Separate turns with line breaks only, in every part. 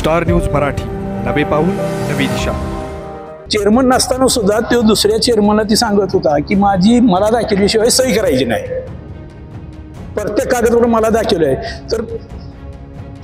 Star news Marathi, नवे पाऊल नवी दिशा।
चेअरमन नसताना सुद्धा तो दुसऱ्या चेअरमनला ती सांगत होता की मला दाखवल्याशिवाय सही करायची नाही, प्रत्येक कागदवर मला दाखवलं आहे। तर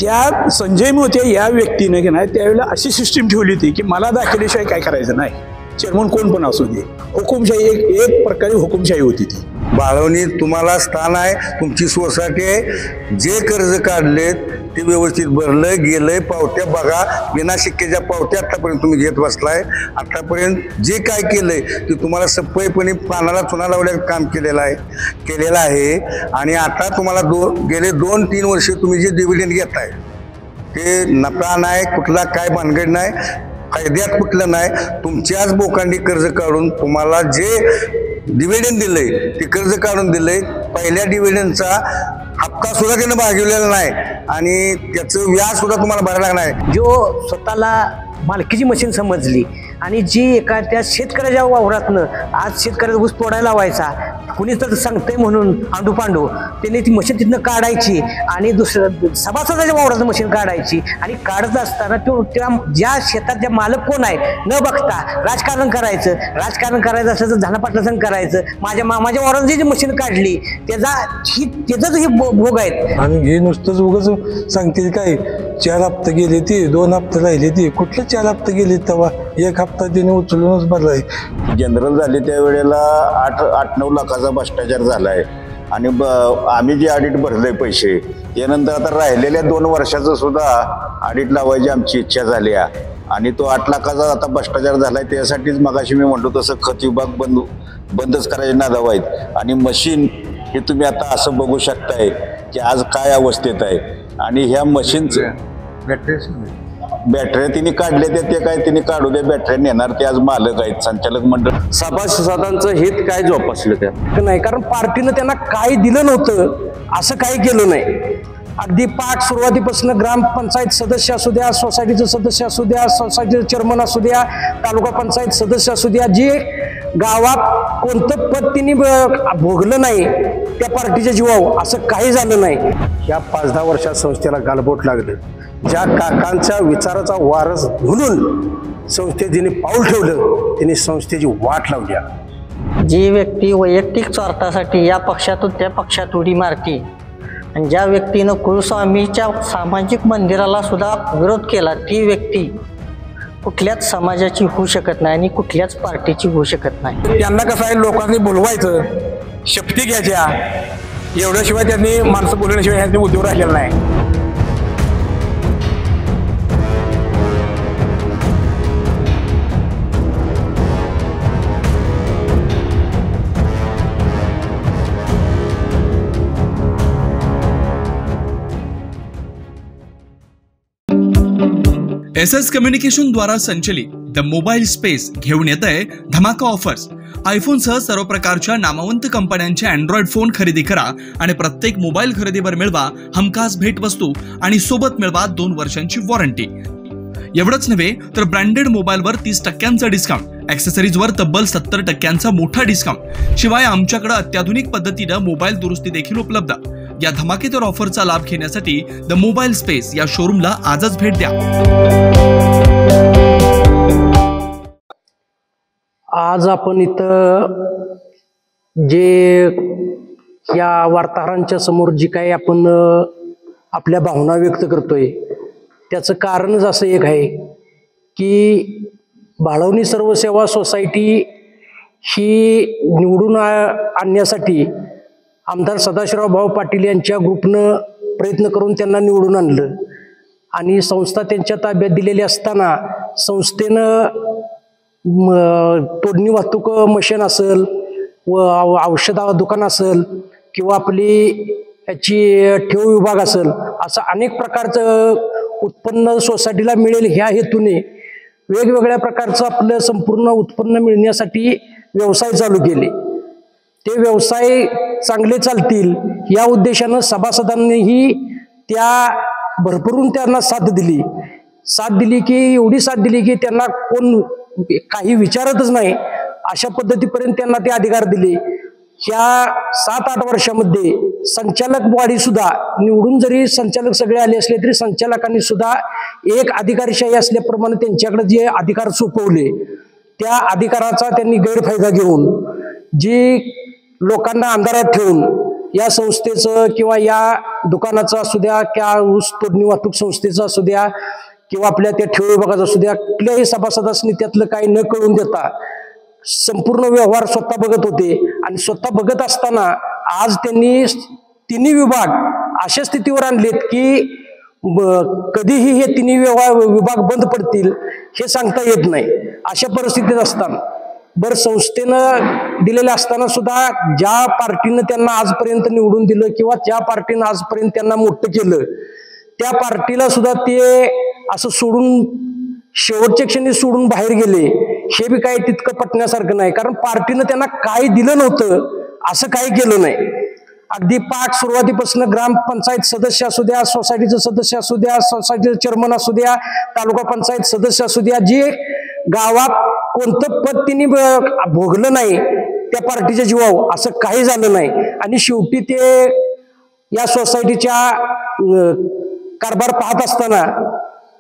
त्या संजय मोते या व्यक्तीने की नाही त्यावेळेला अशी सिस्टीम ठेवली होती की मला दाखवल्याशिवाय काय करायचं नाही, चेअरमन कोण पण असू दे। हुकुमशाही एक प्रकारे हुकुमशाही होती ती।
बाळवणी तुम्हाला स्थान आहे, तुमची सोसायटी आहे, जे कर्ज काढले ते व्यवस्थित भरलं गेलंय, पावत्या बघा, बिना शिक्क्याच्या पावत्या आतापर्यंत तुम्ही घेत बसलाय। आतापर्यंत जे काय केलंय ते तुम्हाला सफाईपणे पानाला चुना लावल्या काम केलेलं आहे। आणि आता तुम्हाला गेले 2-3 वर्ष तुम्ही जे डिव्हिडंड घेताय ते नफा नाही, कुठला काय भानगड नाही, फायद्यात कुठलं नाही, तुमच्याच बोकांडी कर्ज काढून तुम्हाला जे डिव्हिडंड दिलंय ते कर्ज काढून दिलंय। पहिल्या डिव्हिडंडचा हप्ता सुद्धा त्यानं भागवलेला नाही आणि त्याचं व्याज सुद्धा तुम्हाला भरायला नाही।
जो स्वतःला मालकीची मशीन समजली आणि जी एखाद्या शेतकऱ्याच्या वावरातनं आज शेतकऱ्याचा ऊस तोडायला लावायचा, कुणीच तर सांगतंय म्हणून आंडूपांडू त्यांनी ती मशीन तिथनं काढायची आणि दुसरं सभासदाच्या वावरातनं मशीन काढायची आणि काढत असताना तो त्या ज्या शेताच्या मालक कोण आहे न बघता राजकारण करायचं असलं तर झानापाटला संग करायचं। माझ्या मामाच्या वावरात जी मशीन काढली त्याचाच हे भोग आहेत।
आणि हे नुसतंच उगाच सांगतील काय 4 हप्ते गेले ते 2 हप्ते राहिले ते कुठले 4 हप्ते गेले तेव्हा 1 हप्ता तिने उचलूनच भरलाय।
जनरल झाले त्यावेळेला 8-9 लाखाचा भ्रष्टाचार झालाय आणि आम्ही जे ऑडिट भरले पैसे त्यानंतर आता राहिलेल्या 2 वर्षाचं सुद्धा ऑडिट लावायची आमची इच्छा झाली आहे आणि तो 8 लाखाचा आता भ्रष्टाचार झालाय। त्यासाठीच मगाशी मी म्हणतो तसं खत विभाग बंदच करायचे नादाव आहेत। आणि मशीन हे तुम्ही आता असं बघू शकताय की आज काय अवस्थेत आहे आणि ह्या मशीनचं बॅटऱ्या तिने काढले ते काय तिने काढू द्या, बॅटऱ्या नेणार ते आज मालक आहेत, संचालक मंडळ।
सभासदांचं हित काय जोपासलं त्या
नाही, कारण पार्टीनं त्यांना काय दिलं नव्हतं असं काही केलं नाही। अगदी पाठ सुरुवातीपासून ग्रामपंचायत सदस्य असू द्या, सोसायटीचं सदस्य असू द्या, सोसायटीचं चेअरमन असू द्या, तालुका पंचायत सदस्य असू द्या, जे गावात कोणतं पद तिने भोगलं नाही त्या पार्टीच्या जीवावर असं काही झालं नाही।
या 5-10 वर्षात संस्थेला गालबोट लागलं। ज्या काकांच्या विचाराचा वारस म्हणून संस्थेत जिने पाऊल ठेवलं तिने संस्थेची वाट लावली।
जी व्यक्ती वैयक्तिक स्वार्थासाठी या पक्षातून त्या पक्षात उडी मारते आणि ज्या व्यक्तीनं कुलस्वामीच्या सामाजिक मंदिराला सुद्धा विरोध केला ती व्यक्ती कुठल्याच समाजाची होऊ शकत नाही आणि कुठल्याच पार्टीची होऊ शकत नाही।
त्यांना कसं आहे, लोकांनी बोलवायचं, शपथी घ्यायच्या, एवढ्याशिवाय त्यांनी माणसं बोलवण्याशिवाय ह्यांनी उद्योग राहिलेला नाही।
SS कम्युनिकेशन द्वारा संचलित द मोबाईल स्पेस घेऊन येत आहे धमाका ऑफर्स। आयफोन सह सर्व प्रकारच्या नामवंत कंपन्यांचे अँड्रॉइड फोन खरेदी करा आणि प्रत्येक मोबाईल खरेदीवर मिळवा हमखास भेटवस्तू आणि सोबत मिळवा 2 वर्षांची वॉरंटी। एवढंच नव्हे तर ब्रँडेड मोबाईलवर 30% डिस्काउंट, ॲक्सेसरीजवर तब्बल 70% मोठा डिस्काउंट, शिवाय आमच्याकडे अत्याधुनिक पद्धतीने मोबाईल दुरुस्ती देखील उपलब्ध। या धमाकेदार ऑफरचा लाभ घेण्यासाठी द मोबाईल स्पेस या शोरूमला आजच भेट द्या।
आज आपण इथं जे या वार्ताहरांच्या समोर जी काही आपण आपल्या भावना व्यक्त करतोय त्याचं कारणच असं एक आहे की बाळवणी सर्वसेवा सोसायटी ही निवडून आणण्यासाठी आमदार सदाशिवराव भाऊ पाटील यांच्या ग्रुपनं प्रयत्न करून त्यांना निवडून आणलं आणि संस्था त्यांच्या ताब्यात दिलेली असताना संस्थेनं तोडणी वाहतूक मशीन असेल व औषध दुकान असेल किंवा आपली याची ठेव विभाग असेल असं अनेक प्रकारचं उत्पन्न सोसायटीला मिळेल ह्या हेतूने वेगवेगळ्या प्रकारचं आपलं संपूर्ण उत्पन्न मिळण्यासाठी व्यवसाय चालू केले। ते व्यवसाय चांगले चालतील या उद्देशानं सभासदांनीही त्या भरभरून त्यांना साथ दिली की एवढी साथ दिली की त्यांना कोण काही विचारतच नाही अशा पद्धतीपर्यंत त्यांना ते अधिकार दिले। ह्या 7-8 वर्षामध्ये संचालक बॉडी सुद्धा निवडून जरी संचालक सगळे आले असले तरी संचालकांनी सुद्धा एक अधिकारशाही असल्याप्रमाणे त्यांच्याकडे जे अधिकार सोपवले त्या अधिकाराचा त्यांनी गैरफायदा घेऊन जी लोकांना अंधारात ठेवून या संस्थेचं किंवा या दुकानाचं असू द्या किंवा ऊस तोडणी वाहतूक संस्थेचं असू द्या किंवा आपल्या त्या ठेव विभागाचं असू द्या कुठल्याही सभासदासनी त्यातलं काही न कळून देता संपूर्ण व्यवहार स्वतः बघत होते आणि स्वतः बघत असताना आज त्यांनी तिन्ही विभाग अशा स्थितीवर आणलेत की कधीही हे तिन्ही विभाग बंद पडतील हे सांगता येत नाही. अशा परिस्थितीत असताना बरं संस्थेनं दिलेलं असताना सुद्धा ज्या पार्टीनं त्यांना आजपर्यंत निवडून दिलं किंवा ज्या पार्टीनं आजपर्यंत त्यांना मोठं केलं त्या पार्टीला सुद्धा ते असं सोडून शेवटच्या क्षणी सोडून बाहेर गेले हे बी काही तितकं पटण्यासारखं नाही. कारण पार्टीनं त्यांना काय दिलं नव्हतं असं काही केलं नाही. अगदी पाक सुरुवातीपासून ग्रामपंचायत सदस्य असू द्या, सोसायटीचं सदस्य असू द्या, सोसायटीचं चेअरमन असू द्या, तालुका पंचायत सदस्य असू द्या, जे गावात कोणतं पद तिने भोगलं नाही त्या पार्टीच्या जीवावर असं काही झालं नाही. आणि शेवटी ते या सोसायटीच्या कारभार पाहत असताना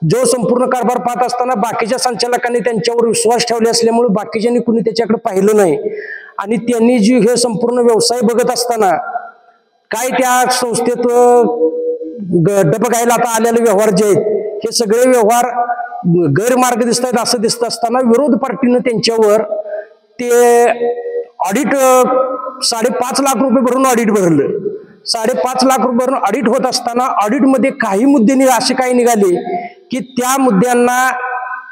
जो संपूर्ण कारभार पाहत असताना बाकीच्या संचालकांनी त्यांच्यावर विश्वास ठेवले असल्यामुळे बाकीच्यांनी कुणी त्याच्याकडे पाहिलं नाही आणि त्यांनी जी हे संपूर्ण व्यवसाय बघत असताना काय त्या संस्थेत डबघायला आता आलेले व्यवहार जे आहेत हे सगळे व्यवहार गैरमार्ग दिसत आहेत असं दिसत असताना विरोध पार्टीनं त्यांच्यावर ते ऑडिट 5.5 लाख रुपये भरून ऑडिट भरलं. 5.5 लाख रुपये भरून ऑडिट होत असताना ऑडिटमध्ये काही मुद्दे असे काही निघाले की त्या मुद्द्यांना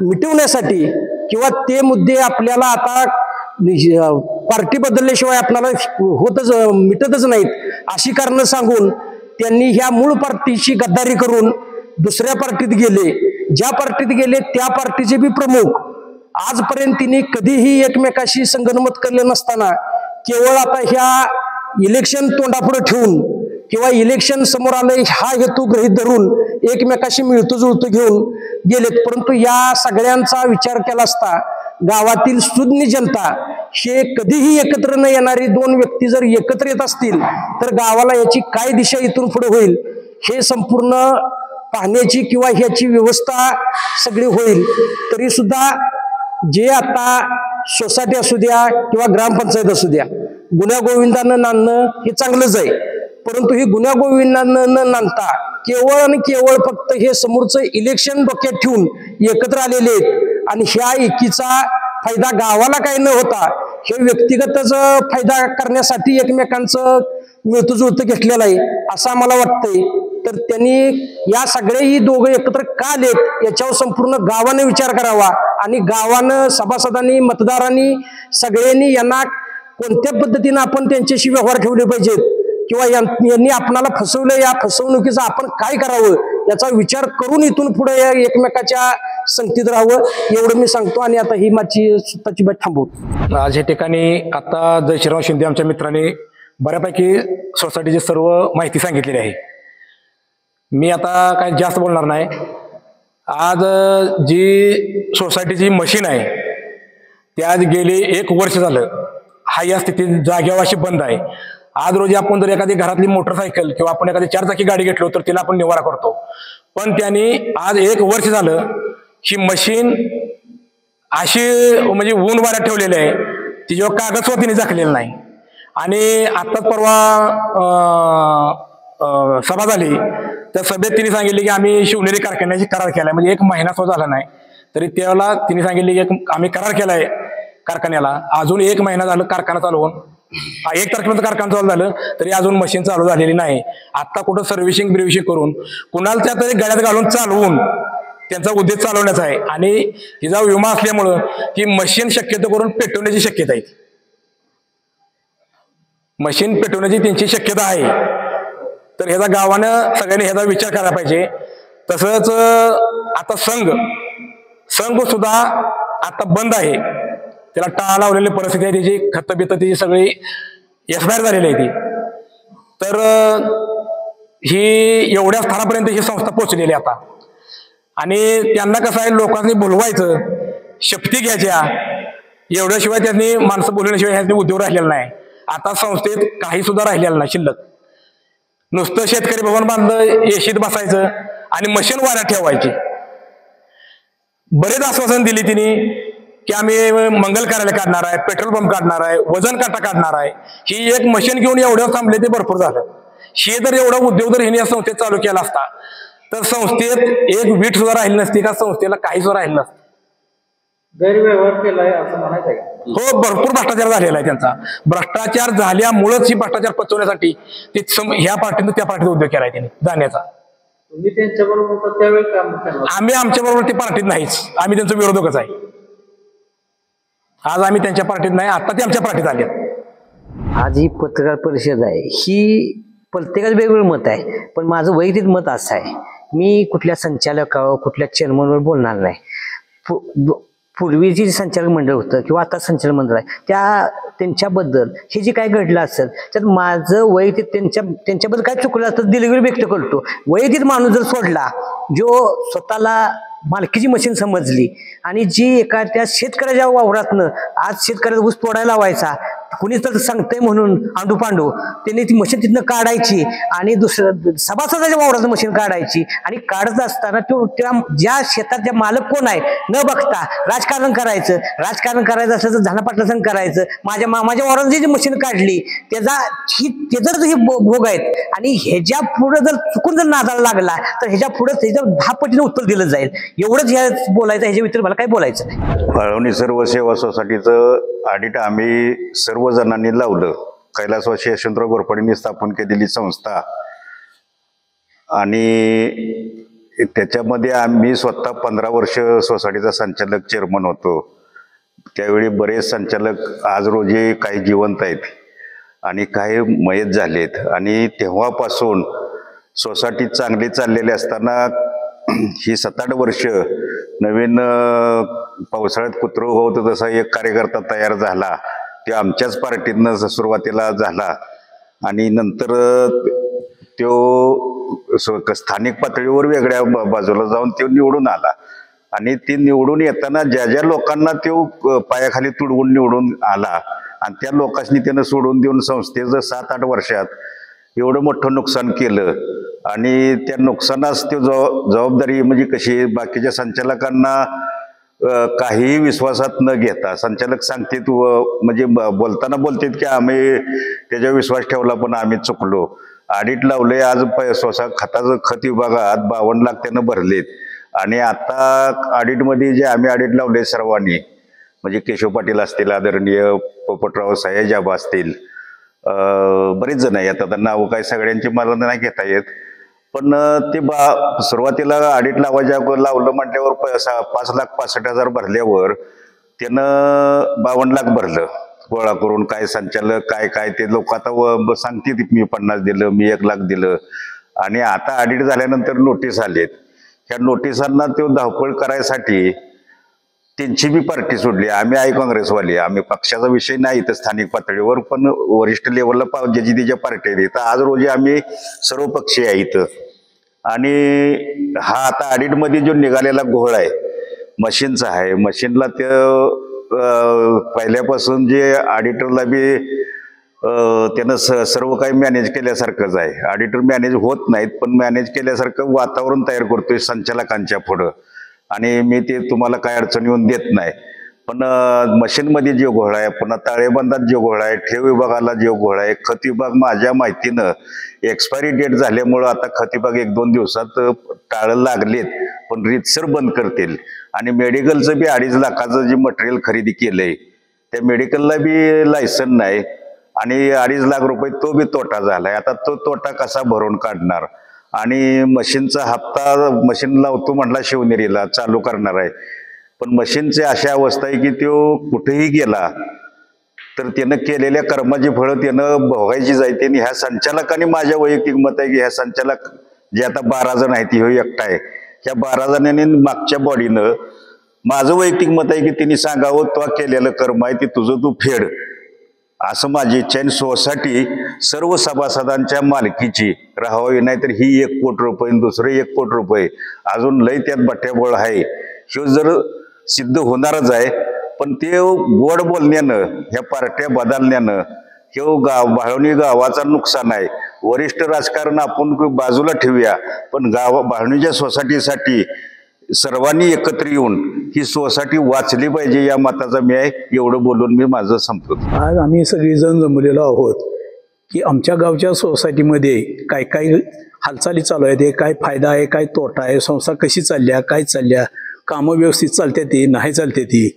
मिटवण्यासाठी किंवा ते मुद्दे आपल्याला आता पार्टी बदलल्याशिवाय आपल्याला मिटतच नाहीत अशी कारणं सांगून त्यांनी ह्या मूळ पार्टीची गद्दारी करून दुसऱ्या पार्टीत गेले. ज्या पार्टीत गेले त्या पार्टीचे बी प्रमुख आजपर्यंत तिने कधीही एकमेकाशी संगनमत केलं नसताना केवळ आता ह्या इलेक्शन तोंडापुढे ठेवून किंवा इलेक्शन समोर आलंय हा हेतू गृहीत धरून एकमेकाशी मिळतो जुळतो घेऊन गेलेत. परंतु या सगळ्यांचा विचार केला असता गावातील सुज्ञ जनता हे कधीही एकत्र न येणारी दोन व्यक्ती जर एकत्र येत असतील तर गावाला याची काय दिशा इथून पुढे होईल हे संपूर्ण पाहण्याची किंवा ह्याची व्यवस्था सगळी होईल. तरी सुद्धा जे आता सोसायटी असू द्या किंवा ग्रामपंचायत असू द्या गुन्ह्या गोविंदानं नांदणं हे चांगलंच आहे. परंतु हे गुन्ह्या गोविंदानं न नांदता केवळ आणि केवळ फक्त हे समोरचं इलेक्शन डोक्यात ठेवून एकत्र आलेले आहेत आणि ह्या एकीचा फायदा गावाला काही न होता हे व्यक्तिगतच फायदा करण्यासाठी एकमेकांचं मिळतं जुळतं घेतलेलं आहे असं आम्हाला वाटतंय. तर त्यांनी या सगळेही दोघं एकत्र का आलेत याच्यावर संपूर्ण गावाने विचार करावा आणि गावानं सभासदांनी मतदारांनी सगळ्यांनी यांना कोणत्या पद्धतीने आपण त्यांच्याशी व्यवहार ठेवले पाहिजेत किंवा यांनी आपणाला फसवलं या फसवणुकीचा आपण काय करावं याचा विचार करून इथून पुढे एकमेकाच्या संगतीत राहावं एवढं मी सांगतो. आणि आता ही माझी स्वतःची बात थांबवतो.
आज या ठिकाणी आता जयश्रीराव शिंदे आमच्या मित्रांनी बऱ्यापैकी सोसायटीची सर्व माहिती सांगितलेली आहे. मी आता काही जास्त बोलणार नाही. आज जी सोसायटीची मशीन आहे ती आज गेली 1 वर्ष झालं हा या स्थितीत जागेवर अशी बंद आहे. आज रोजी आपण जर एखादी घरातली मोटरसायकल किंवा आपण एखादी 4 चाकी गाडी घेतलो तर तिला आपण निवारा करतो, पण त्यांनी आज 1 वर्ष झालं ही मशीन अशी म्हणजे ऊन वाऱ्यात ठेवलेली आहे तिच्यावर कागद सुद्धा तिने झाकलेला नाही. आणि आत्ताच परवा सभा झाली त्या सभेत तिने सांगितले की आम्ही शिवनेरी कारखान्याची करार केलाय, म्हणजे 1 महिना सुद्धा झाला नाही तरी त्याला तिने सांगितले की आम्ही करार केलाय कारखान्याला. अजून 1 महिना झालं कारखाना चालू होऊन 1 तारखेपर्यंत कारखाना चालू झालं तरी अजून मशीन चालू झालेली नाही. आता कुठं सर्व्हिसिंग बिर्व्हिशिंग करून कुणाला त्या तरी गाड्यात घालून चालवून त्यांचा उद्योग चालवण्याचा आहे. आणि हिचा विमा असल्यामुळं ही मशीन शक्यतो करून पेटवण्याची शक्यता आहे. मशीन पेटवण्याची त्यांची शक्यता आहे. तर ह्याचा गावानं सगळ्यांनी ह्याचा विचार करायला पाहिजे. तसंच आता संघ सुद्धा आता बंद आहे. त्याला टाळा लावलेली परिस्थिती आहे. त्याची खत बित त्याची सगळी एक्सपायर झालेली आहे ती. तर ही एवढ्या स्थानापर्यंत ही संस्था पोहोचलेली आता. आणि त्यांना कसं आहे लोकांनी बोलवायचं शपथी घ्यायच्या एवढ्याशिवाय त्यांनी माणसं बोलवण्याशिवाय ह्यांनी उद्योग राहिलेला नाही. आता संस्थेत काही सुद्धा राहिलेलं नाही शिल्लक. नुसतं शेतकरी भवन बांधलं एशीत बसायचं आणि मशीन वाऱ्यात ठेवायची बरेच आश्वासन दिली तिने की आम्ही मंगल कार्यालय काढणार आहे, पेट्रोल पंप काढणार आहे, वजन काटा काढणार आहे. ही एक मशीन घेऊन एवढं थांबले ते भरपूर झालं. हे जर एवढा उद्योग जर हिने या संस्थेत चालू केला असता तर संस्थेत एक वीट सुद्धा राहिली नसती का संस्थेला काही सुद्धा राहिलं नसतं.
गैरव्यवहार केलाय असं म्हणायचं आहे.
हो, भरपूर भ्रष्टाचार झालेला आहे त्यांचा. भ्रष्टाचार झाल्यामुळेच ही भ्रष्टाचार पचवण्यासाठी ते ह्या पार्टीनं त्या पार्टीचा उद्योग केलाय त्यांनी जाण्याचा.
तुम्ही त्यांच्याबरोबर होता त्यावेळी काम केलं?
आम्ही आमच्या बरोबर ते पार्टीत नाहीच, आम्ही त्यांचा विरोधकच आहे. आज आम्ही त्यांच्या पार्टीत नाही, आता ते आमच्या पार्टीत आले.
आज ही पत्रकार परिषद आहे, ही प्रत्येकाचं वेगवेगळं मत आहे, पण माझं वैयक्तिक मत असं आहे, मी कुठल्या संचालकावर कुठल्या चेअरमनवर बोलणार नाही. पूर्वी संचालक मंडळ होतं किंवा आता संचालक मंडळ आहे त्यांच्याबद्दल हे जे काय घडलं असेल त्यात माझं वैयक्तिक त्यांच्याबद्दल काय चुकलं असतं दिलगिरी व्यक्त करतो. वैयक्तिक माणूस जर सोडला जो स्वतःला मालकीची मशीन समजली आणि जी एखाद्या शेतकऱ्याच्या वावरातनं आज शेतकऱ्याचा ऊस तोडायला लावायचा, कुणीच तर सांगतंय म्हणून आंडू पांडू त्यांनी ती मशीन तिथनं काढायची आणि दुसरं सभासदाच्या वावराचं मशीन काढायची आणि काढत असताना तो त्या ज्या शेतात मालक कोण आहे न बघता राजकारण करायचं असलं तर झानापाटला संघ करायचं. माझ्या मामाच्या वावरात जी मशीन काढली ते जर हे भोग आहेत आणि ह्याच्या पुढे जर चुकून जर नादाला लागला तर ह्याच्या पुढे त्याच्या 10 पटीने उत्तर दिलं जाईल. एवढंच ह्या बोलायचं, ह्याच्या व्यतिरिक्त मला काय बोलायचं नाही.
पळवणी सर्व सेवा सोसायटीचं ऑडिट आम्ही सर्व जणांनी लावलं. कैलासवासी यशवंतराव घोरपडेंनी स्थापन केलेली संस्था आणि त्याच्यामध्ये आम्ही स्वतः 15 वर्ष सोसायटीचा संचालक चेअरमन होतो. त्यावेळी बरेच संचालक आज रोजी काही जिवंत आहेत आणि काही मयत झालेत आणि तेव्हापासून सोसायटी चांगली चाललेली असताना ही 7-8 वर्ष नवीन पावसाळ्यात कुत्रं होतं तसा एक कार्यकर्ता तयार झाला. ते आमच्याच पार्टीतनं सुरुवातीला झाला आणि नंतर तो स्थानिक पातळीवर वेगळ्या बाजूला जाऊन तो निवडून आला आणि ते निवडून येताना ज्या लोकांना तो पायाखाली तुडवून निवडून आला आणि त्या लोकांनी त्यानं सोडून देऊन संस्थेचं 7-8 वर्षात एवढं मोठं नुकसान केलं आणि त्या नुकसानास ते जबाबदारी म्हणजे कशी बाकीच्या संचालकांना काही विश्वासात न घेता संचालक सांगतात म्हणजे बोलताना बोलतात की आम्ही त्याच्यावर विश्वास ठेवला पण आम्ही चुकलो. ऑडिट लावले आज खताचं खत विभागात 52 लाख त्यानं भरलेत आणि आता ऑडिटमध्ये जे आम्ही ऑडिट लावले सर्वांनी म्हणजे केशव पाटील असतील, आदरणीय पोपटराव सयाजाबा असतील, बरेच जण आहेत. आता नाव काय सगळ्यांची मला नाही घेता येत पण ते सुरुवातीला ऑडिट लावायच्या लावलं म्हटल्यावर 5,65,000 भरल्यावर त्यानं 52 लाख भरलं गोळा करून. काय संचालक काय ते लोक आता सांगते मी 50 दिलं, मी 1 लाख दिलं आणि आता ऑडिट झाल्यानंतर नोटीस आलेत. ह्या नोटिसांना तो धावपळ करायसाठी त्यांची बी पार्टी सोडली. आम्ही आहे काँग्रेसवाली, आम्ही पक्षाचा विषय नाही इथं स्थानिक पातळीवर पण वरिष्ठ लेवलला ज्याची त्याच्या पार्टी आहे. तर आज रोजी आम्ही सर्व पक्षीय आहे इथं आणि हा आता ऑडिटमध्ये जो निघालेला घोळ आहे मशीनचा आहे. मशीनला ते पहिल्यापासून जे ऑडिटरला बी त्यानं सर्व काही मॅनेज केल्यासारखंच आहे. ऑडिटर मॅनेज होत नाहीत पण मॅनेज केल्यासारखं वातावरण तयार करतोय संचालकांच्या पुढं आणि मी ते तुम्हाला काय अडचण येऊन देत नाही. पण मशीनमध्ये जे घोळ आहे, पुन्हा ताळेबंदात जे घोळ आहे, ठेव विभागाला जे घोळ आहे, खत विभाग माझ्या माहितीनं एक्सपायरी डेट झाल्यामुळं आता खत विभाग 1-2 दिवसात टाळं लागलेत पण रीतसर बंद करतील आणि मेडिकलचं बी 2.5 लाखाचं जे मटेरियल खरेदी केलंय त्या मेडिकलला बी लायसन नाही आणि 2.5 लाख रुपये तो बी तोटा झालाय. आता तो तोटा कसा भरून काढणार आणि मशीनचा हप्ता मशीन लावतो म्हटला शिवनेरीला चालू करणार आहे पण मशीनची अशा अवस्था आहे की तो कुठेही गेला तर त्यानं केलेल्या कर्माची फळं त्यानं भोगायची जायते. आणि ह्या संचालकांनी माझ्या वैयक्तिक मत आहे की ह्या संचालक जे आता 12 जण आहेत ह्यो एकटा आहे, ह्या 12 जणांनी मागच्या बॉडीनं माझं वैयक्तिक मत आहे की त्यांनी सांगावं तो केलेलं कर्म आहे ते तुझं तू फेड असं माझी इच्छा आहे. सोसायटी सर्व सभासदांच्या मालकीची राहावी, नाहीतर ही 1 कोटी रुपये दुसरं 1 कोटी रुपये अजून लय त्यात बट्ट्याबोळ आहे. ह्यो जर सिद्ध होणारच आहे पण ते गोड बोलण्यानं ह्या पार्ट्या बदलण्यानं ह्यो बाळवणी गावाचं नुकसान आहे. वरिष्ठ राजकारण आपण बाजूला ठेवूया पण बाळवणीच्या सोसायटीसाठी सर्वांनी एकत्र येऊन ही सोसायटी वाचली पाहिजे या मताचा मी आहे. एवढं बोलून मी माझं संपतो.
आज आम्ही सगळेजण जमलेलो आहोत की आमच्या गावच्या सोसायटीमध्ये काय काय हालचाली चालू आहेत, काय फायदा आहे, काय तोटा आहे, संस्था कशी चालल्या, काय चालल्या, कामं व्यवस्थित चालते ती नाही चालते ती,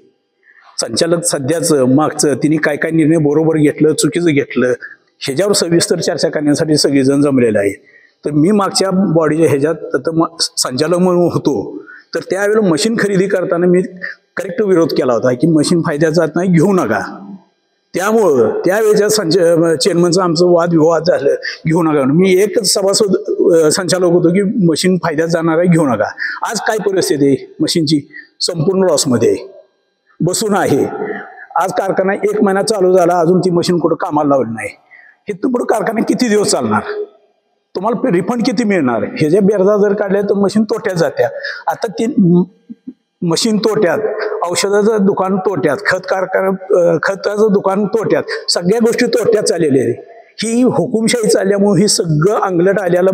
संचालक सध्याचं मागचं तिने काय काय निर्णय बरोबर घेतलं चुकीचं घेतलं ह्याच्यावर सविस्तर चर्चा करण्यासाठी सगळेजण जमलेले आहेत. तर मी मागच्या बॉडीच्या ह्याच्यात संचालक म्हणून होतो, तर त्यावेळेला मशीन खरेदी करताना मी करेक्ट विरोध केला होता की मशीन फायद्याचा नाही, घेऊ नका. त्यामुळं त्यावेळेच्या चेअरमनचं आमचं वादविवाद झालं, घेऊ नका. मी एकच सभासद संचालक होतो की मशीन फायद्यात जाणार आहे, घेऊ नका. आज काय परिस्थिती आहे मशीनची, संपूर्ण लॉसमध्ये बसून आहे. आज कारखाना 1 महिना चालू झाला, अजून ती मशीन कुठं कामाला लावली नाही. हे पुढं कारखाना किती दिवस चालणार, तुम्हाला रिफंड किती मिळणार, हे जे बेरजा जर काढल्या तर मशीन तोट्यात जात्या. आता ती मशीन तोट्यात, औषधाचं दुकान तोट्यात, खताचं दुकान तोट्यात, सगळ्या गोष्टी तोट्यात चाललेल्या आहेत. ही हुकुमशाही चालल्यामुळे ही सगळं अंगलट आलेला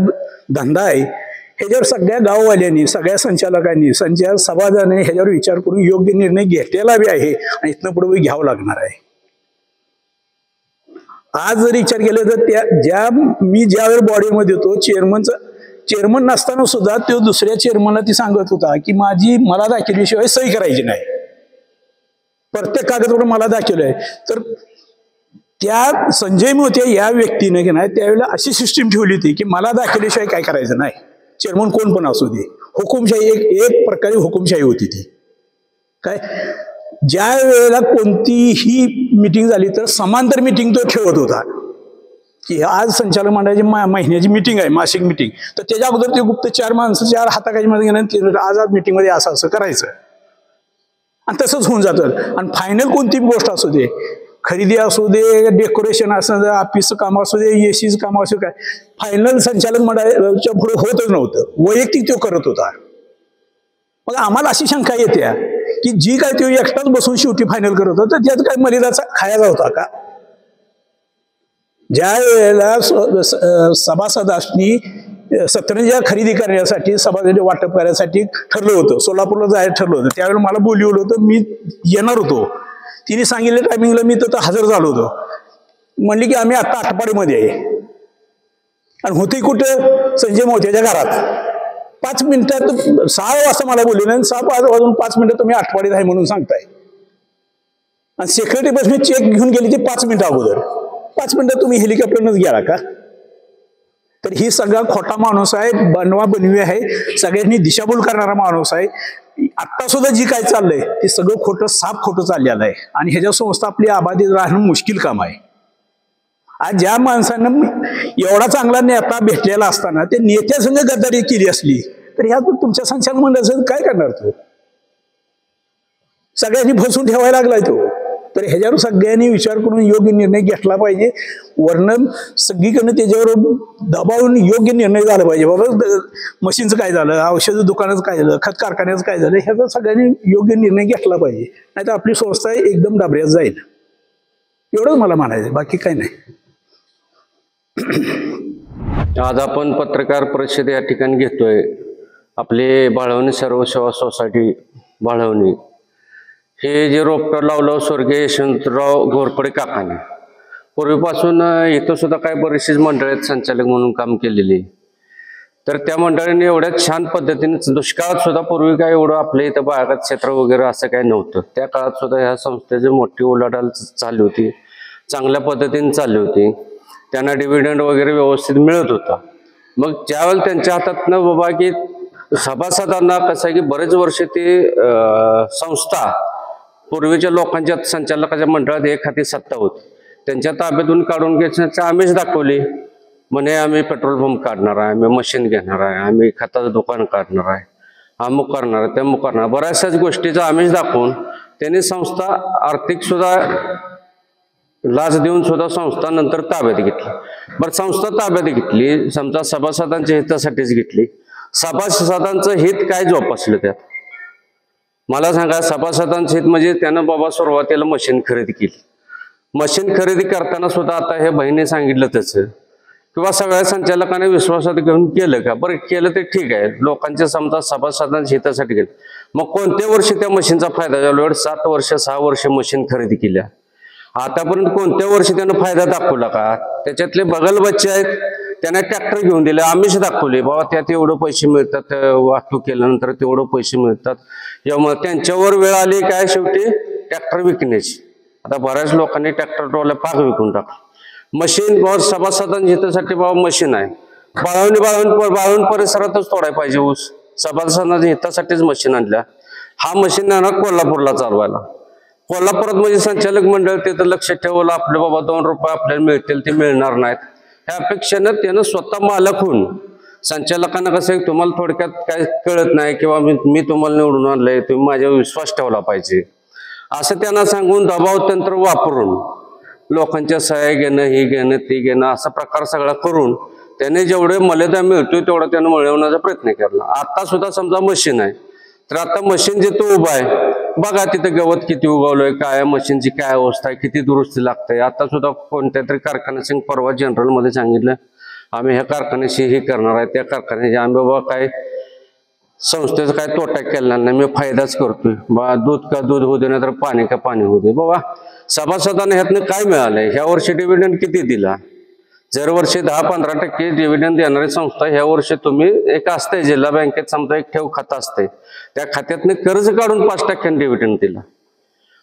धंदा आहे. ह्याच्यावर सगळ्या गाववाल्यांनी, सगळ्या संचालकांनी, सभाजनांनी ह्याच्यावर विचार करून योग्य निर्णय घेतलेला बी आहे आणि इथनं पुढे घ्यावं लागणार आहे. आज जर विचार केला तर मी ज्यावेळी बॉडीमध्ये होतो, चेअरमन नसताना सुद्धा तो दुसऱ्या चेअरमनला ती सांगत होता की मला दाखवल्याशिवाय सही करायची नाही, प्रत्येक कागदपत्र मला दाखवलंय. तर त्या संजय मोते या व्यक्तीने की नाही त्यावेळेला अशी सिस्टीम ठेवली होती की मला दाखवल्याशिवाय काय करायचं नाही. चेअरमन कोण पण असू दे, हुकुमशाही एक प्रकारे हुकुमशाही होती ती. काय ज्या वेळेला कोणतीही मिटिंग झाली तर समांतर मिटिंग तो ठेवत होता की आज संचालक मंडळाची महिन्याची मिटिंग आहे, मासिक मिटिंग, तर त्याच्या अगोदर ते गुप्त 4 माणसं 4 हाताखाली मध्ये गेलं, आज मिटिंगमध्ये असं असं करायचं आणि तसंच होऊन जातं. आणि फायनल कोणती गोष्ट असू दे, खरेदी असू दे, डेकोरेशन असू दे, ऑफिसचं काम असू दे, एसीचं काम असू काय, फायनल संचालक मंडळाच्या पुढे होतच नव्हतं, वैयक्तिक तो करत होता. मग आम्हाला अशी शंका येते की जी काय तो एकटाच बसून शेवटी फायनल करत होता, तर त्यात काय मर्यादा खायचा होता का? ज्या वेळेला सभासदांनी सतरंजा खरेदी करण्यासाठी, सभासद वाटप करण्यासाठी ठरलं होतं, सोलापूरला जायचं ठरलं होतं, त्यावेळेला मला बोलवलं होतं, मी येणार होतो. तिने सांगितलं टायमिंगला मी तर हजर झालो होतो. म्हणली की आम्ही आता आटपाडीमध्ये आहे आणि होते कुठं, संजय मोत्याच्या घरात. 5 मिनिटात 6 वाजता मला बोलले आणि 6 वाजून 5 मिनिटं तुम्ही आटपाडीत आहे म्हणून सांगताय. आणि सेक्रेटरी बस मी चेक घेऊन गेली ती 5 मिनिटं अगोदर. 5 मिनिटं तुम्ही हेलिकॉप्टरनच गेला का? तर ही सगळा खोटा माणूस आहे, बनवा बनवी आहे, सगळ्यांनी दिशाभूल करणारा माणूस आहे. आत्ता सुद्धा जी काय चाललंय ते सगळं खोटं, साफ खोटं चाललेलं आहे आणि ह्याच्या संस्था आपली आबादी राहणं मुश्किल काम आहे. आज ज्या माणसानं एवढा चांगला नेता भेटलेला असताना ते नेत्यासंग गद्दारी केली असली तर ह्या तुमच्या संचालक मंडळाचं काय करणार तो? सगळ्यांनी फसून ठेवायला लागलाय तो. तर ह्याच्यावर सगळ्यांनी विचार करून योग्य निर्णय घेतला पाहिजे. वर्णन सगळीकडनं त्याच्यावर दबावून योग्य निर्णय झाला पाहिजे. बाबा मशीनचं काय झालं, औषध दुकानाचं काय झालं, खत कारखान्याचं काय झालं, ह्याचा सगळ्यांनी योग्य निर्णय घेतला पाहिजे. नाही तर आपली संस्था एकदम डाबऱ्यात जाईल. एवढंच मला म्हणायचं, बाकी काही नाही.
आज आपण पत्रकार परिषद या ठिकाणी घेतोय. आपले बाळवणी सर्वसेवा सोसायटी बाळवणी हे जे रोपटं लावलं स्वर्गीय यशवंतराव घोरपडे काकाने, पूर्वीपासून इथं सुद्धा काही बरीचशीच मंडळ आहेत संचालक म्हणून काम केलेली. तर त्या मंडळीने एवढ्या छान पद्धतीने दुष्काळात सुद्धा, पूर्वी काय एवढं आपल्या इथं बागात क्षेत्र वगैरे असं काही नव्हतं, त्या काळात सुद्धा ह्या संस्थेची मोठी उलाढाल चालली होती, चांगल्या पद्धतीने चालली होती. त्यांना डिव्हिडंड वगैरे व्यवस्थित मिळत होता. मग ज्यावेळेला त्यांच्या हातातनं बाबा की सभासदांना कसं आहे की बरेच वर्ष ती संस्था पूर्वीच्या लोकांच्या संचालकाच्या मंडळात एक हाती सत्ता होती, त्यांच्या ताब्यातून काढून घ्यायचं आम्हीच दाखवली. म्हणे आम्ही पेट्रोल पंप काढणार आहे, आम्ही मशीन घेणार आहे, आम्ही खताचं दुकान काढणार आहे, अमुक करणार आहे, त्यामुक करणार, बऱ्याचशाच गोष्टीचं आम्हीच दाखवून त्यांनी संस्था आर्थिक सुद्धा लाच देऊन सुद्धा संस्था नंतर ताब्यात घेतली. बरं, संस्था ताब्यात घेतली, समजा सभासदांच्या हितासाठीच घेतली. सभासदांचं हित काय जोपासलं त्यात मला सांगा. सभासदांचं हित म्हणजे त्यानं बाबा सुरुवातीला मशीन खरेदी केली. मशीन खरेदी करताना सुद्धा आता हे बहिणी सांगितलं तसं किंवा सगळ्या संचालकांनी विश्वासात घेऊन केलं का? बरं केलं ते ठीक आहे, लोकांच्या समजा सभासदांच्या हितासाठी केलं. मग कोणत्या वर्षी त्या मशीनचा फायदा झाला? 7 वर्ष 6 वर्ष मशीन खरेदी केल्या, आतापर्यंत कोणत्या वर्षी त्यानं फायदा दाखवला का? त्याच्यातले बगल बच्चे आहेत, त्यांना ट्रॅक्टर घेऊन दिले, आम्हीच दाखवले बाबा त्यात एवढं पैसे मिळतात, वाहतूक केल्यानंतर तेवढं पैसे मिळतात. यामुळे त्यांच्यावर वेळ आली काय शेवटी ट्रॅक्टर विकण्याची. आता बऱ्याच लोकांनी ट्रॅक्टर ट्रॉल्या पाक विकून टाकला. मशीन बाबा सभासदांच्या हितासाठी बाबा मशीन आहे, बाळवण परिसरातच तोडाय पाहिजे ऊस, सभासदांच्या हितासाठीच मशीन आणल्या. हा मशीन आणणार कोल्हापूरला चालवायला. कोल्हापुरात म्हणजे संचालक मंडळ तिथं लक्ष ठेवलं आपलं बाबा 2 रुपये आपल्याला मिळतील ते मिळणार नाहीत ह्या अपेक्षेनं त्यानं स्वतः मालक होऊन संचालकांना कसं तुम्हाला थोडक्यात काय कळत नाही किंवा मी तुम्हाला निवडून आणलंय, तुम्ही माझ्यावर विश्वास ठेवला पाहिजे असं त्यांना सांगून दबाव तंत्र वापरून लोकांच्या सह्या घेणं, हे घेणं, ते घेणं असा प्रकार सगळा करून त्याने जेवढे मर्यादा मिळतोय तेवढा त्यानं मिळवण्याचा प्रयत्न केला. आता सुद्धा समजा मशीन आहे, तर आता मशीन जिथं उभं आहे बघा तिथं गवत किती उगवलंय, काय मशीनची काय अवस्था आहे, किती दुरुस्ती लागते. आता सुद्धा कोणत्या तरी कारखान्याशी परवा जनरल मध्ये सांगितलं आम्ही ह्या कारखान्याशी हे करणार आहे, त्या कारखान्याशी आम्ही बाबा काय संस्थेचा काय तोटा केला नाही, मी फायदाच करतोय बा, दूध का दूध होऊ दे नाही तर पाणी का पाणी होऊ दे. बाबा सभासदांना ह्यातनं काय मिळालंय? ह्या वर्षी डिव्हिडंड किती दिला? जर वर्षी 10-15% डिव्हिडंड देणारी संस्था ह्या वर्षी तुम्ही एक असते जिल्हा बँकेत समजा एक ठेव खातं असते, त्या खात्यातनं कर्ज काढून 5% डिव्हिडंड दिला.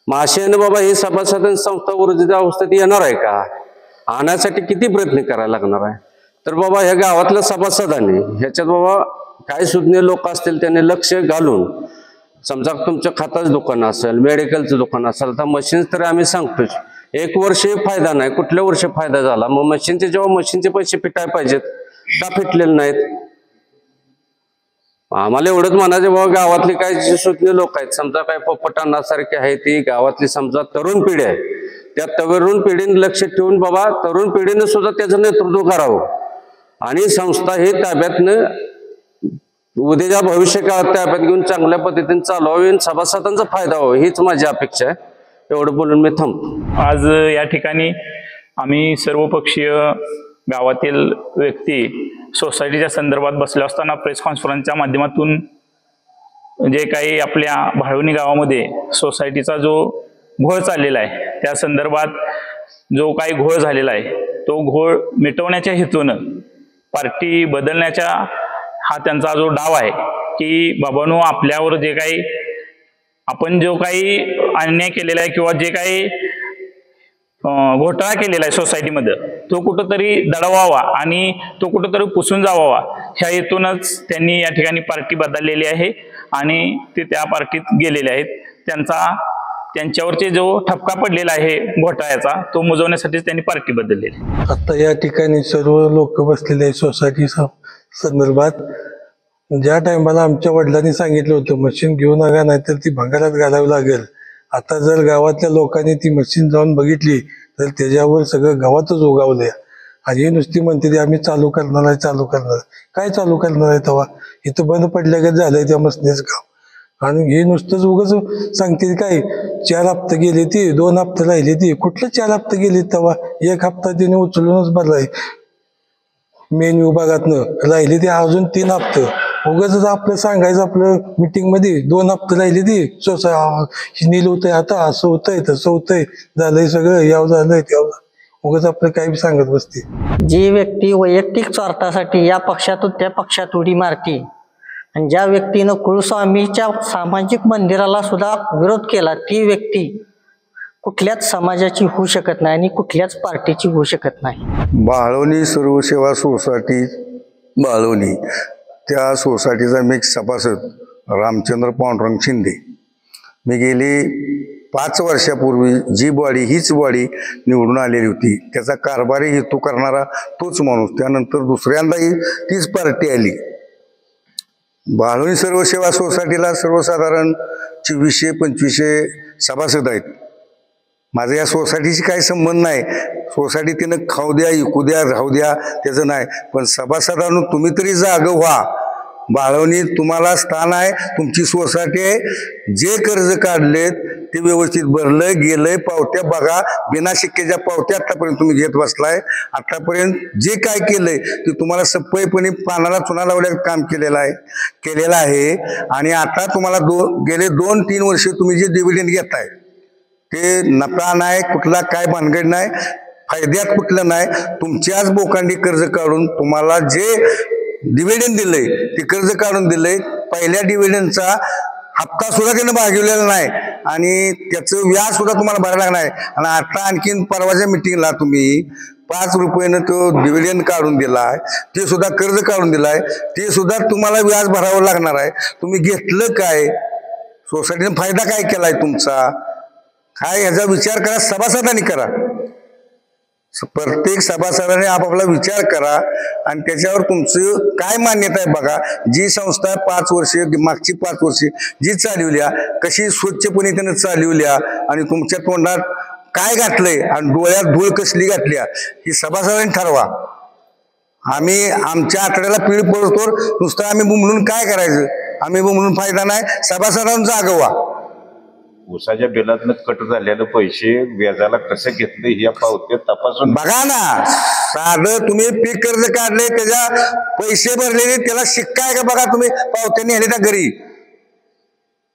मग अशाने बाबा ही सभासदांची संस्था ऊर्जित अवस्थेत येणार आहे का? आणण्यासाठी किती प्रयत्न करायला लागणार आहे? तर बाबा ह्या गावातल्या सभासदांनी ह्याच्यात बाबा काही सुज्ञ लोक असतील त्यांनी लक्ष घालून समजा तुमचं खाताच दुकान असेल, मेडिकलचं दुकान असेल, तर मशीन्स तर आम्ही सांगतोच 1 वर्ष फायदा नाही, कुठल्या वर्षी फायदा झाला? मग मशीनचे जेव्हा मशीनचे पैसे फिटाय पाहिजेत का फिटलेले नाहीत? आम्हाला एवढंच म्हणायचं बाबा गावातली काही जे सुज्ञ लोक आहेत समजा काय पोपटांनासारखे आहे ती गावातली समजा तरुण पिढी आहे, त्या तरुण पिढीने लक्ष ठेवून बाबा तरुण पिढीने सुद्धा त्याचं नेतृत्व करावं आणि संस्था ही ताब्यातनं उद्याच्या भविष्य काळात ताब्यात घेऊन चांगल्या पद्धतीने चालवावी आणि सभासदांचा फायदा व्हावा हीच माझी अपेक्षा आहे. एवढं बोलून मी थांबतो.
आज या ठिकाणी आम्ही सर्वपक्षीय गावातील व्यक्ती सोसायटीच्या संदर्भात बसले असताना प्रेस कॉन्फरन्सच्या माध्यमातून जे काही आपल्या भाळवणी गावामध्ये सोसायटीचा जो घोळ चाललेला आहे त्या संदर्भात जो काही घोळ झालेला आहे तो घोळ मिटवण्याच्या हेतूनं पार्टी बदलण्याचा हा त्यांचा जो डाव आहे की बाबांनो आपल्यावर जे काही आपण जो काही अन्याय केलेला आहे किंवा जे काही घोटाळा केलेला आहे सोसायटीमध्ये तो कुठंतरी दडवावा आणि तो कुठंतरी पुसून जावावा ह्या हेतूनच त्यांनी या ठिकाणी पार्टी बदललेली आहे आणि ते त्या पार्टीत गेलेले आहेत. त्यांच्यावरचे जो ठपका पडलेला आहे घोटाळ्याचा तो मुजवण्यासाठीच त्यांनी पार्टी बदललेली आहे.
आता या ठिकाणी सर्व लोक बसलेले आहेत सोसायटी संदर्भात. ज्या टायमाला आमच्या वडिलांनी सांगितलं होतं मशीन घेऊ नका नाहीतर ती भंगारात घालावी लागेल, आता जर गावातल्या लोकांनी ती मशीन जाऊन बघितली तर त्याच्यावर सगळं गावातच उगावलंय आणि ही नुसती म्हणते ती आम्ही चालू करणार आहे चालू करणार. काय चालू करणार आहे तेव्हा? इथं बंद पडल्यागत झालंय त्या मशीनच काम आणि हे नुसतंच उगाच सांगते काय 4 हप्ते गेले ती 2 हप्ते राहिले ती. कुठले 4 हप्ते गेले तेव्हा? 1 हप्ता तिने उचलूनच भरलाय मेन विभागातनं, राहिले ते अजून 3 हप्ते. उगाच आपलं सांगायचं आपलं मीटिंग मध्ये 2 हप्ते राहिले ती नील होतंय आता असं होतंय तसं होतंय झालंय सगळं याव झालंय त्याव उगाच आपलं काही सांगत बसते.
जी व्यक्ती वैयक्तिक स्वार्थासाठी या पक्षातून त्या पक्षात उडी मारते आणि ज्या व्यक्तीनं कुलस्वामीच्या सामाजिक मंदिराला सुद्धा विरोध केला ती व्यक्ती कुठल्याच समाजाची होऊ शकत नाही आणि कुठल्याच पार्टीची होऊ शकत नाही.
बाळवणी सर्वसेवा सोसायटी बाळवणी त्या सोसायटीचा मी सभासद रामचंद्र पांडुरंग शिंदे. मी गेली 5 वर्षापूर्वी जी बॉडी हीच बॉडी निवडून आलेली होती, त्याचा कारभारी हेतू करणारा तोच माणूस. त्यानंतर दुसऱ्यांदाही तीच पार्टी आली. बाळवणी सर्वसेवा सोसायटीला सर्वसाधारण 2400-2500 सभासद आहेत. माझा या सोसायटीशी काही संबंध नाही. सोसायटी तिनं खाऊ द्या इकू द्या राहू द्या त्याचं नाही, पण सभासदांनो तुम्ही तरी जागं व्हा. बाळवणी तुम्हाला स्थान आहे, तुमची सोसायटी आहे. जे कर्ज काढलेत ते व्यवस्थित भरलं गेलंय. पावत्या बघा, बिना शिक्क्याच्या पावत्या आतापर्यंत तुम्ही घेत बसलाय. आतापर्यंत जे काय केलंय ते तुम्हाला सपयपणे पानाला चुना लावण्याचं काम केलेलं आहे. आणि आता तुम्हाला गेले 2-3 वर्ष तुम्ही जे डिव्हिडंड घेताय ते नफा नाही, कुठला काय भानगड नाही, फायद्यात कुठलं नाही. तुमच्याच बोकांडी कर्ज काढून तुम्हाला जे डिव्हिडंड दिलंय ते कर्ज काढून दिलंय. पहिल्या डिव्हिडंडचा हप्ता सुद्धा त्यानं भागवलेला नाही आणि त्याचं व्याज सुद्धा तुम्हाला भरायला लागणार आहे. आणि आता आणखीन परवाच्या मिटिंगला तुम्ही 5 रुपयानं तो डिव्हिडंड काढून दिलाय, ते सुद्धा कर्ज काढून दिलाय, ते सुद्धा तुम्हाला व्याज भरावं लागणार आहे. तुम्ही घेतलं काय, सोसायटीने फायदा काय केलाय तुमचा, काय ह्याचा विचार करा, सभासदांनी करा. प्रत्येक सभासदाने आपापला विचार करा आणि त्याच्यावर तुमचं काय मान्यता आहे बघा. जी संस्था 5 वर्ष मागची 5 वर्ष जी चालवल्या, कशी स्वच्छपणे त्यानं चालवल्या आणि तुमच्या तोंडात काय घातलंय आणि डोळ्यात धूळ कसली घातल्या ही सभासदांनी ठरवा. आम्ही आमच्या आतड्याला पीळ पडतो नुसतं आम्ही बुमलून काय करायचं, आम्ही बुमलून फायदा नाही. सभासदांचं जागवा.
ऊसाच्या बिलातनं कट झालेले पैसे व्याजाला कसं घेतले या पावत्या तपासून
बघा ना. साधं तुम्ही पीक कर्ज काढले, त्याच्या पैसे भरलेले, त्याला शिक्का आहे का बघा. तुम्ही पावत्या नेले त्या घरी,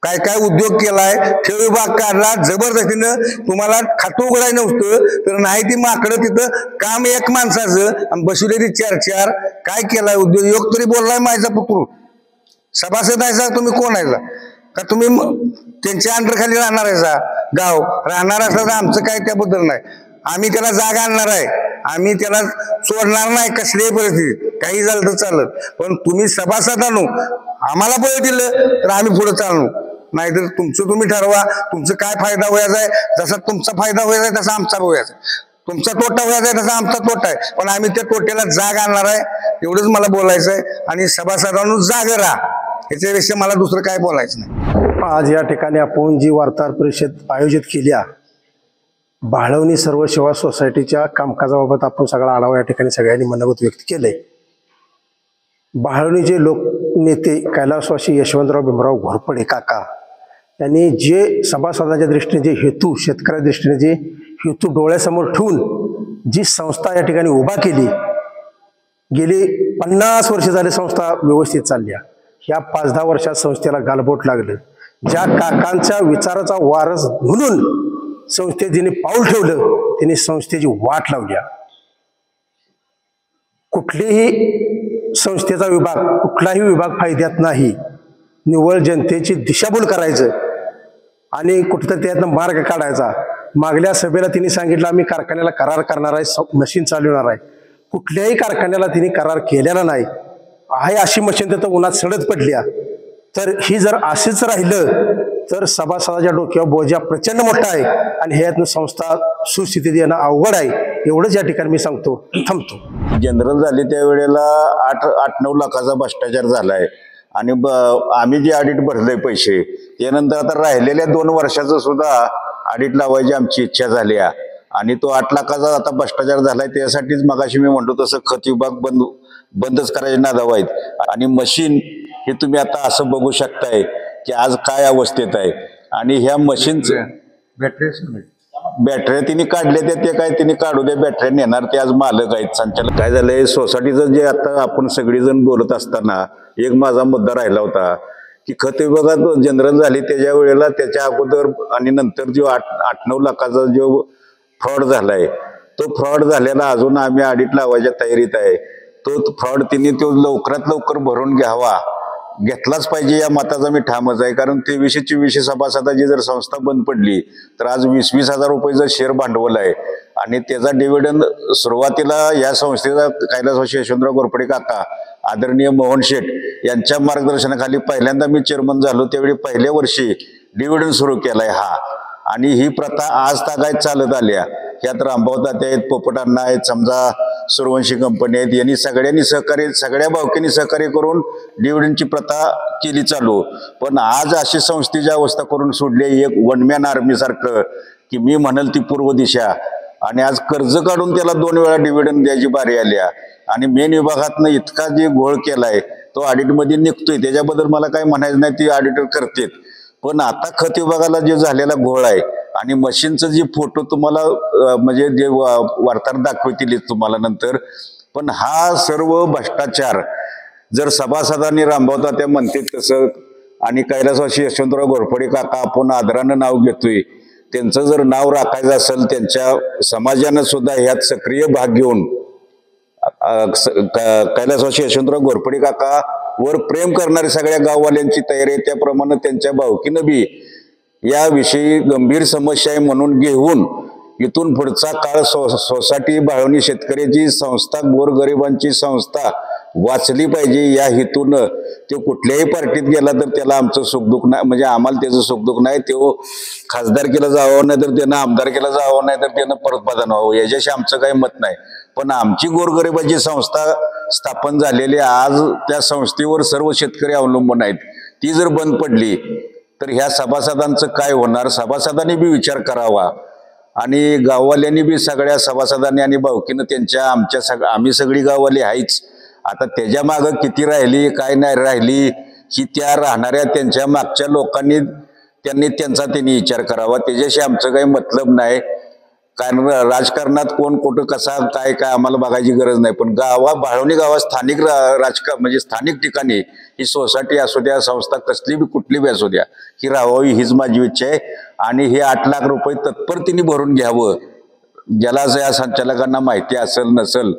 काय काय उद्योग केलाय, ठेव विभाग काढला, जबरदस्तीनं तुम्हाला खातं उघडाय नव्हतं तर नाही ती माकडं तिथं काम एक माणसाचं आणि बसवलेली 4-4 काय केलाय उद्योग. योग तरी बोललाय माझा पुत्र. सभासद आहे तुम्ही, कोण आहे का तुम्ही त्यांच्या अंडरखाली राहणार आहे गाव राहणार असला तर आमचं काय त्याबद्दल नाही. आम्ही त्याला जागा आणणार आहे, आम्ही त्याला सोडणार नाही कसल्याही परिस्थितीत. काही झालं तर चालत, पण तुम्ही सभासद आणू आम्हाला बळ दिलं तर आम्ही पुढे चालू, नाहीतर तुमचं तुम्ही ठरवा. तुमचं काय फायदा व्हायचा आहे, जसा तुमचा फायदा व्हायचा आहे तसा आमचा व्हायचा आहे, तुमचा तोटा व्हायचा आहे तसा आमचा तोटा आहे. पण आम्ही त्या तोट्याला जाग आणणार आहे, एवढंच मला बोलायचं आहे. आणि सभासदांनो जाग राहा, याच्यापेक्षा मला दुसरं काय बोलायचं नाही.
आज या ठिकाणी आपण जी वार्ताहर परिषद आयोजित केली, बाळवणी सर्व सेवा सोसायटीच्या कामकाजाबाबत आपण सगळा आढावा या ठिकाणी सगळ्यांनी मनोगत व्यक्त केलंय. बाळवणीचे लोकनेते कैलासवासी यशवंतराव भीमराव घोरपडे काका यांनी जे सभासदांच्या दृष्टीने जे हेतू, शेतकऱ्याच्या दृष्टीने जे हेतू डोळ्यासमोर ठेवून जी संस्था या ठिकाणी उभा केली, गेली 50 वर्ष झाली संस्था व्यवस्थित चालली. ह्या 5-10 वर्षात संस्थेला गालबोट लागलं. ज्या काकांच्या विचाराचा वारस म्हणून संस्थेत जिने पाऊल ठेवलं त्यांनी संस्थेची वाट लावली. कुठलीही संस्थेचा विभाग, कुठलाही विभाग फायद्यात नाही. निव्वळ जनतेची दिशाभूल करायचं आणि कुठंतरी त्यातनं मार्ग काढायचा. मागल्या सभेला तिने सांगितलं आम्ही कारखान्याला करार करणार आहे, मशीन चालवणार आहे. कुठल्याही कारखान्याला तिने करार केलेला नाही. आहे अशी मशीन तिथं उन्हात सडत पडल्या. तर ही जर असेच राहिलं तर सभासदाच्या डोक्यावर बोजा प्रचंड मोठा आहे आणि ह्यातनं संस्था सुस्थितीत येणं अवघड आहे. एवढंच या ठिकाणी मी सांगतो, थांबतो.
जनरल झाली त्यावेळेला 8-9 लाखाचा भ्रष्टाचार झालाय आणि आम्ही जे ऑडिट भरले पैसे त्यानंतर आता राहिलेल्या 2 वर्षाचं सुद्धा ऑडिट लावायची आमची इच्छा झाली आहे. आणि तो 8 लाखाचा आता भ्रष्टाचार झालाय. त्यासाठीच मगाशी मी म्हणतो तसं खत विभाग बंदच करायचे नादाव आहेत. आणि मशीन हे तुम्ही आता असं बघू शकताय की आज काय अवस्थेत आहे. आणि ह्या मशीनचं बॅटऱ्या तिने काढल्या ते काय तिने काढू द्या, बॅटऱ्या नेणार ते आज मालक आहेत, संचालक. काय झालंय सोसायटीचं जे आता आपण सगळीजण बोलत असताना एक माझा मुद्दा राहिला होता की खत विभागात जनरल झाली त्याच्या वेळेला त्याच्या अगोदर आणि नंतर जो 8-9 लाखाचा जो फ्रॉड झालाय तो फ्रॉड झालेला अजून आम्ही ऑडिट लावायच्या तयारीत आहे. तो फ्रॉड तिने तो लवकरात लवकर भरून घेतलाच पाहिजे या मताचा मी ठामच आहे. कारण 2324 सभासदाची जर संस्था बंद पडली तर आज 20-20 हजार रुपयाचं शेअर भांडवल आहे आणि त्याचा डिव्हिडंड सुरुवातीला या संस्थेचा कैलासवासी यशवंतराव घोरपडे काका आदरणीय मोहन शेठ यांच्या मार्गदर्शनाखाली पहिल्यांदा मी चेअरमन झालो त्यावेळी पहिल्या वर्षी डिव्हिडंड सुरू केलाय हा. आणि ही प्रथा आज तागायत चालत आल्या. यात रामभाऊ तात्या आहेत, पोपटांना आहेत, समजा सूर्यवंशी कंपनी आहेत, यांनी सगळ्यांनी सहकार्य, सगळ्या भावकींनी सहकार्य करून डिव्हिडंडची प्रथा केली चालू. पण आज अशी संस्थेची अवस्था करून सोडली एक वनमॅन आर्मी सारखं की मी म्हणल ती पूर्व दिशा. आणि आज कर्ज काढून त्याला 2 वेळा डिव्हिडंड द्यायची बारी आल्या. आणि मेन विभागातनं इतका जे घोळ केलाय तो ऑडिटमध्ये निघतोय, त्याच्याबद्दल मला काय म्हणायचं नाही, ती ऑडिटर करतेत. पण आता खत विभागाला जे झालेला घोळ आहे आणि मशीनचं जे फोटो तुम्हाला म्हणजे जे वार्ताहर दाखवतील तुम्हाला नंतर, पण हा सर्व भ्रष्टाचार जर सभासदांनी रामभाऊ त्या म्हणतात तसं आणि कैलासवासी यशवंतराव घोरपडे काका आपण आदरानं नाव घेतोय, त्यांचं जर नाव राखायचं असेल, त्यांच्या समाजानं सुद्धा ह्यात सक्रिय भाग घेऊन कैलासवासी यशवंतराव घोरपडे काका वर प्रेम करणारी सगळ्या गाववाल्यांची तयारी आहे, त्याप्रमाणे त्यांच्या भावकीनं बी याविषयी गंभीर समस्या आहे म्हणून घेऊन इथून पुढचा काळ सोसायटी बाळवणी शेतकऱ्याची संस्था, गोरगरिबांची संस्था वाचली पाहिजे या हेतून तो कुठल्याही पार्टीत गेला तर त्याला आमचं सुखदुःख नाही, म्हणजे आम्हाला त्याचं सुखदुःख नाही, तो खासदारकीला जावं नाही तर त्यानं आमदारकीला जावं नाही तर त्यानं परतपादन व्हावं याच्याशी आमचं काही मत नाही. पण आमची गोरगरिबाची संस्था स्थापन झालेली, आज त्या संस्थेवर सर्व शेतकरी अवलंबून आहेत, ती जर बंद पडली तर ह्या सभासदांचं काय होणार? सभासदांनी बी विचार करावा आणि गाववाल्यांनी बी, सगळ्या सभासदांनी आणि भावकीनं त्यांच्या आम्ही सगळी गाववाली आहेच, आता त्याच्या मागं किती राहिली काय नाही राहिली ही त्या राहणाऱ्या त्यांच्या मागच्या लोकांनी त्यांनी विचार करावा. त्याच्याशी आमचं काही मतलब नाही, कारण राजकारणात कोण कुठं कसा काय काय आम्हाला बघायची गरज नाही. पण बाळवणी गावात स्थानिक म्हणजे स्थानिक ठिकाणी ही सोसायटी असू द्या, संस्था कसली बी कुठली बी असू द्या, ही राहावी हीच माझी इच्छा आहे. आणि हे 8 लाख रुपये तत्परतेने भरून घ्यावं. ज्याला या संचालकांना माहिती असेल नसेल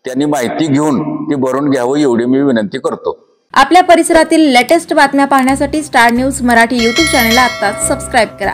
त्यांनी माहिती घेऊन ती भरून घ्यावं एवढी मी विनंती करतो.
आपल्या परिसरातील लेटेस्ट बातम्या पाहण्यासाठी स्टार न्यूज मराठी YouTube चॅनलला आत्ताच सबस्क्राईब करा.